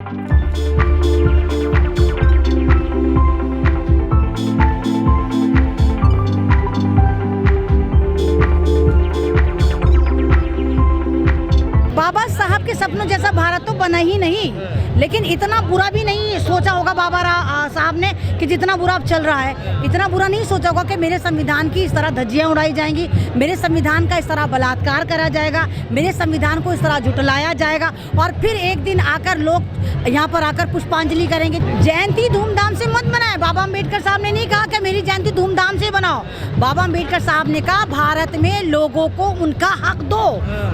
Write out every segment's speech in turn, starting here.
बाबा साहब के सपनों जैसा भारत तो बना ही नहीं, लेकिन इतना बुरा भी नहीं सोचा होगा बाबा साहब ने कि जितना बुरा अब चल रहा है। इतना बुरा नहीं सोचा होगा कि मेरे संविधान की इस तरह धज्जियां उड़ाई जाएंगी, मेरे संविधान का इस तरह बलात्कार करा जाएगा, मेरे संविधान को इस तरह झुटलाया जाएगा और फिर एक दिन आकर लोग यहाँ पर आकर पुष्पांजलि करेंगे। जयंती धूमधाम से मत मनाए। बाबा अम्बेडकर साहब ने नहीं कहा कि मेरी जयंती धूमधाम से बनाओ। बाबा अम्बेडकर साहब ने कहा भारत में लोगों को उनका हक दो,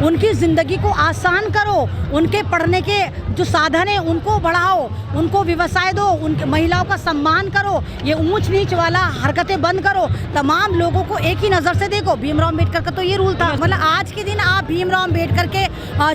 उनकी जिंदगी को आसान करो, उनके पढ़ने के जो साधन है उनको बढ़ाओ, उनको व्यवसाय दो, उनके महिलाओं का सम्मान करो, ये ऊंच नीच वाला हरकतें बंद करो, तमाम लोगों को एक ही नज़र से देखो। भीमराव अम्बेडकर का तो ये रूल था। मतलब आज के दिन आप भीमराव अम्बेडकर के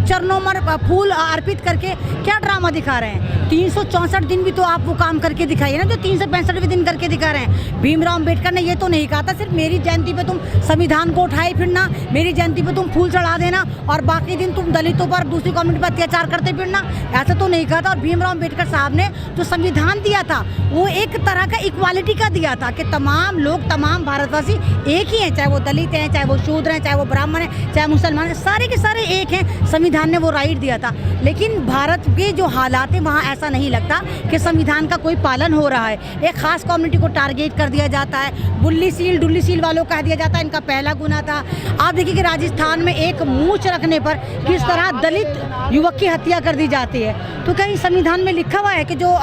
चरणों में फूल अर्पित करके क्या ड्रामा दिखा रहे हैं? 364 दिन भी तो आप वो काम करके दिखाइए ना जो 365वें दिन करके दिखा रहे हैं। भीमराव अम्बेडकर ने ये तो नहीं कहा था सिर्फ मेरी जयंती पे तुम संविधान को उठाए फिरना, मेरी जयंती पे तुम फूल चढ़ा देना और बाकी दिन तुम दलितों पर दूसरी कम्युनिटी पर अत्याचार करते फिरना, ऐसा तो नहीं कहा था। और भीमराव अम्बेडकर साहब ने जो संविधान दिया था वो एक तरह का इक्वालिटी का दिया था कि तमाम लोग, तमाम भारतवासी एक ही हैं, चाहे वो दलित हैं, चाहे वो शूद्र हैं, चाहे वो ब्राह्मण हैं, चाहे मुसलमान हैं, सारे के सारे एक हैं। संविधान ने वो राइट दिया था। लेकिन भारत के जो हालात हैं वहाँ ऐसा नहीं लगता कि संविधान का कोई पालन हो रहा है। एक खास कम्युनिटी को टारगेट कर दिया जाता है, बुल्ली सील डुल्ली सील वालों को कह दिया जाता है इनका पहला गुना था। आप देखिए कि राजस्थान में एक मूंछ रखने पर किस तरह दलित युवक की हत्या कर दी जाती है। तो कहीं संविधान में लिखा हुआ है कि जो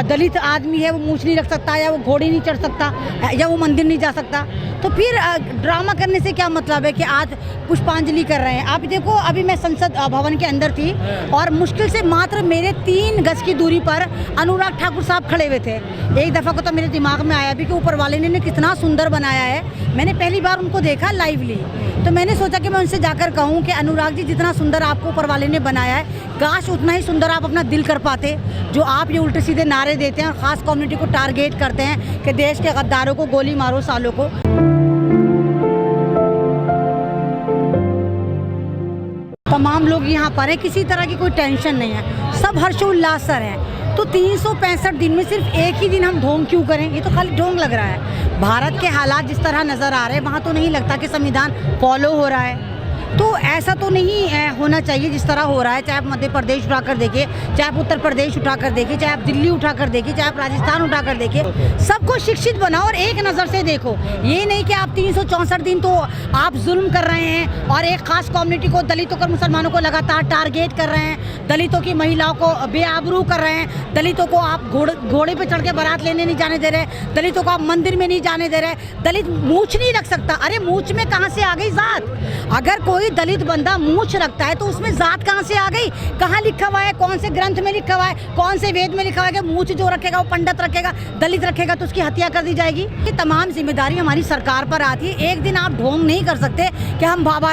दलित आदमी है वो मूंछ नहीं रख सकता, या वो घोड़ी नहीं चढ़ सकता, या वो मंदिर नहीं जा सकता? तो फिर ड्रामा करने से क्या मतलब है कि आज पुष्पांजलि कर रहे हैं? आप देखो, अभी मैं संसद भवन के अंदर थी और मुश्किल से मात्र मेरे 3 गज की दूरी पर अनुराग ठाकुर साहब खड़े हुए थे। एक दफ़ा को तो मेरे दिमाग में आया भी कि ऊपर वाले ने कितना सुंदर बनाया है। मैंने पहली बार उनको देखा लाइवली, तो मैंने सोचा कि मैं उनसे जाकर कहूँ कि अनुराग जी, जितना सुंदर आपको ऊपर वाले ने बनाया है, काश उतना ही सुंदर आप अपना दिल कर पाते। जो आप ये उल्टे सीधे नारे देते हैं और ख़ास कम्युनिटी को टारगेट करते हैं कि देश के गद्दारों को गोली मारो, सालों को। तमाम लोग यहाँ पर हैं, किसी तरह की कोई टेंशन नहीं है, सब हर्षोल्लास सर हैं। तो 365 दिन में सिर्फ एक ही दिन हम ढोंग क्यों करें? ये तो खाली ढोंग लग रहा है। भारत के हालात जिस तरह नज़र आ रहे हैं वहाँ तो नहीं लगता कि संविधान फॉलो हो रहा है। तो ऐसा तो नहीं होना चाहिए जिस तरह हो रहा है। चाहे आप मध्य प्रदेश उठाकर देखिए, चाहे आप उत्तर प्रदेश उठाकर देखिए, चाहे आप दिल्ली उठाकर देखिए, चाहे आप राजस्थान उठाकर देखिए, सबको शिक्षित बनाओ और एक नज़र से देखो। ये नहीं कि आप 364 दिन तो आप जुल्म कर रहे हैं और एक खास कम्युनिटी को, दलितों और मुसलमानों को लगातार टारगेट कर रहे हैं, दलितों की महिलाओं को बेआबरू कर रहे हैं, दलितों को आप घोड़े पर चढ़ के बारात लेने नहीं जाने दे रहे, दलितों को आप मंदिर में नहीं जाने दे रहे। दलित मूंछ नहीं रख सकता। अरे मूंछ में कहाँ से आ गई जात? अगर कोई दलित बंदा मूंछ रखता है तो उसमें जात कहाँ से आ गई? कहाँ लिखा हुआ है? कौन से ग्रंथ में लिखा हुआ है? कौन से वेद में लिखा हुआ है कि मूंछ जो रखेगा वो पंडित रखेगा, दलित रखेगा तो उसकी हत्या कर दी जाएगी? ये तमाम जिम्मेदारी हमारी सरकार पर आती है। एक दिन आप ढोंग नहीं कर सकते कि हम बाबा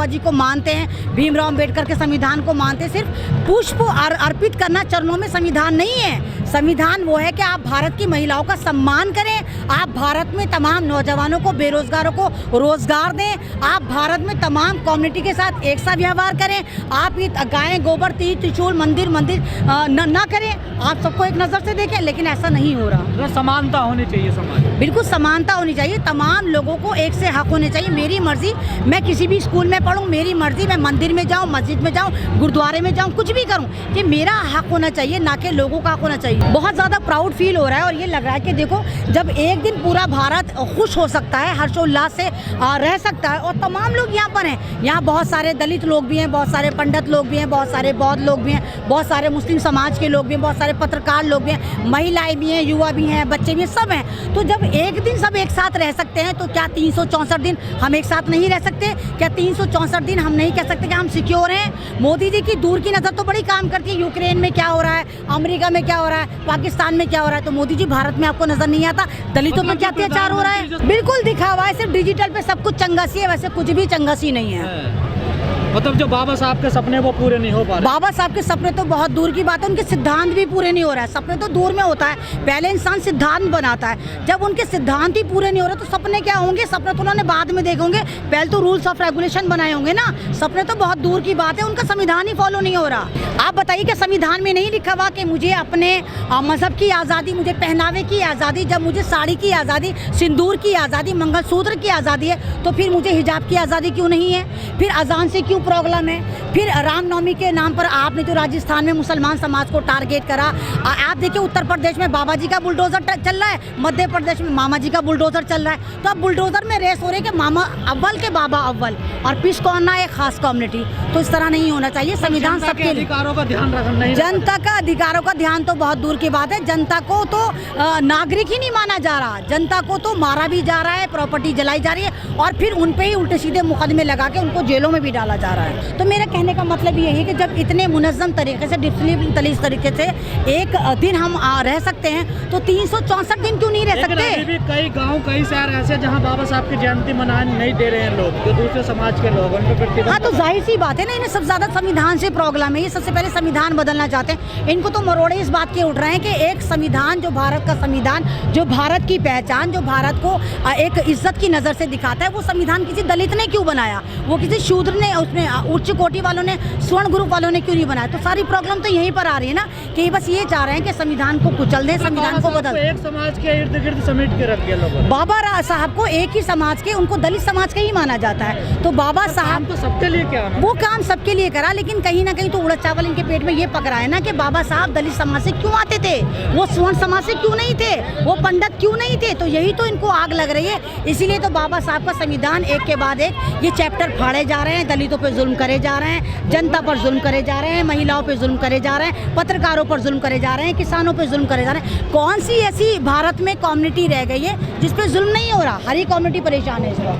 जी को मानते हैं, भीमराव अम्बेडकर के संविधान को मानते हैं। सिर्फ पुष्प अर्पित करना चरणों में संविधान नहीं है। संविधान वो है कि आप भारत की महिलाओं का सम्मान करें, आप भारत में तमाम नौजवानों को, बेरोजगारों को रोजगार दें, आप भारत में तमाम कम्युनिटी के साथ एक सा व्यवहार करें। आप ये गाय गोबर तीर त्रिशूल मंदिर न करें। आप सबको एक नज़र से देखें, लेकिन ऐसा नहीं हो रहा। समानता होनी चाहिए समाज में। बिल्कुल समानता होनी चाहिए, तमाम लोगों को एक से हक होने चाहिए। मेरी मर्जी, मैं किसी भी स्कूल में पढ़ूँ, मेरी मर्जी, मैं मंदिर में जाऊँ, मस्जिद में जाऊँ, गुरुद्वारे में जाऊँ, कुछ भी करूँ, कि मेरा हक होना चाहिए, ना कि लोगों का हक होना चाहिए। बहुत ज़्यादा प्राउड फील हो रहा है और ये लग रहा है कि देखो, जब एक दिन पूरा भारत खुश हो सकता है, हर्षोल्लास से रह सकता है, और तमाम लोग यहाँ पर हैं। यहाँ बहुत सारे दलित लोग भी हैं, बहुत सारे पंडित लोग भी हैं, बहुत सारे बौद्ध लोग भी हैं, बहुत सारे मुस्लिम समाज के लोग भी हैं, बहुत सारे पत्रकार लोग भी हैं, महिलाएं भी हैं, युवा भी हैं, बच्चे भी हैं, सब हैं। तो जब एक दिन सब एक साथ रह सकते हैं तो क्या 364 दिन हम एक साथ नहीं रह सकते? क्या 364 दिन हम नहीं कह सकते कि हम सिक्योर हैं? मोदी जी की दूर की नज़र तो बड़ी काम करती है। यूक्रेन में क्या हो रहा है, अमेरिका में क्या हो रहा है, पाकिस्तान में क्या हो रहा है, तो मोदी जी भारत में आपको नजर नहीं आता? दलितों में क्या अत्याचार हो रहा है? बिल्कुल दिखा हुआ है, सिर्फ डिजिटल पे सब कुछ चंगासी है, वैसे कुछ भी चंगासी नहीं है। मतलब जो बाबा साहब के सपने वो पूरे नहीं हो पा रहे। बाबा साहब के सपने तो बहुत दूर की बात है, उनके सिद्धांत भी पूरे नहीं हो रहा है। सपने तो दूर में होता है, पहले इंसान सिद्धांत बनाता है। जब उनके सिद्धांत ही पूरे नहीं हो रहे तो सपने क्या होंगे? सपने तो उन्होंने बाद में देखे होंगे, पहले तो रूल्स ऑफ रेगुलेशन बनाए होंगे ना। सपने तो बहुत दूर की बात है, उनका संविधान ही फॉलो नहीं हो रहा। आप बताइए कि संविधान में नहीं लिखा हुआ कि मुझे अपने मजहब की आज़ादी, मुझे पहनावे की आज़ादी, जब मुझे साड़ी की आज़ादी, सिंदूर की आज़ादी, मंगलसूत्र की आज़ादी है तो फिर मुझे हिजाब की आज़ादी क्यों नहीं है? फिर अजान से क्यों प्रॉब्लम है? फिर रामनवमी के नाम पर आपने जो राजस्थान में मुसलमान समाज को टारगेट करा, आप देखिए उत्तर प्रदेश में बाबा जी का बुलडोजर चल रहा है, मध्य प्रदेश में मामा जी का बुलडोजर चल रहा है। तो अब बुलडोजर में रेस हो रही है कि मामा अव्वल के बाबा अव्वल और पीछे कौन ना एक खास कम्युनिटी। तो इस तरह नहीं होना चाहिए। संविधान सबके लिए, अधिकारों का ध्यान रखना नहीं, जनता का अधिकारों का ध्यान तो बहुत दूर की बात है। जनता को तो नागरिक ही नहीं माना जा रहा, जनता को तो मारा भी जा रहा है, प्रॉपर्टी जलाई जा रही है और फिर उन पे ही उल्टे सीधे मुकदमे लगा के उनको जेलों में भी डाला जा रहा है। तो मेरा कहने का मतलब यही है कि जब इतने मुनज़्ज़म तरीके से, डिसिप्लिन तरीके से एक दिन हम रह सकते हैं तो 364 दिन क्यों नहीं रह लेकिन सकते? अभी भी कई गांव, कई शहर ऐसे हैं जहां बाबा साहब की जयंती मनाने नहीं दे रहे हैं लोग, जो दूसरे समाज के लोग, उन पे प्रतिबंध। हाँ, तो जाहिर सी बात है ना, इन्हें सबसे ज़्यादा संविधान से प्रॉब्लम है। ये सबसे पहले संविधान बदलना चाहते हैं। इनको तो मरोड़े इस बात के उठ रहे हैं कि एक संविधान, जो भारत का संविधान, जो भारत की पहचान, जो भारत को एक इज्जत की नज़र से दिखाता है, वो संविधान किसी दलित ने क्यों बनाया? वो किसी शूद्र ने, उसमें उच्च कोटि वालों ने, स्वर्ण ग्रुप वालों ने क्यों नहीं बनाया? तो सारी प्रॉब्लम तो यहीं पर आ रही है ना कि बस ये चाह रहे हैं कि संविधान को कुचल दें, संविधान को बदल। एक समाज के इर्द गिर्द समेट के रख दिया लोगों ने। बाबा साहब को एक ही समाज के, उनको दलित समाज का ही माना जाता है। तो बाबा साहब तो सबके लिए क्या है? वो काम सबके लिए करा, लेकिन कहीं ना कहीं तो उड़द चावल इनके पेट में ये पक रहा है ना कि बाबा साहब दलित समाज से क्यों आते थे, वो स्वर्ण समाज से क्यों नहीं थे, वो पंडित क्यों नहीं थे? तो यही तो इनको आग लग रही है। इसीलिए तो बाबा साहब का संविधान एक के बाद एक ये चैप्टर फाड़े जा रहे हैं, दलितों पे जुल्म करे जा रहे हैं, जनता पर जुल्म करे जा रहे हैं, महिलाओं पे जुल्म करे जा रहे हैं, पत्रकारों पर जुल्म करे जा रहे हैं, किसानों पे जुल्म करे जा रहे हैं। कौन सी ऐसी भारत में कम्युनिटी रह गई है जिस पे जुल्म नहीं हो रहा? हर ही कम्युनिटी परेशान है इस वक्त।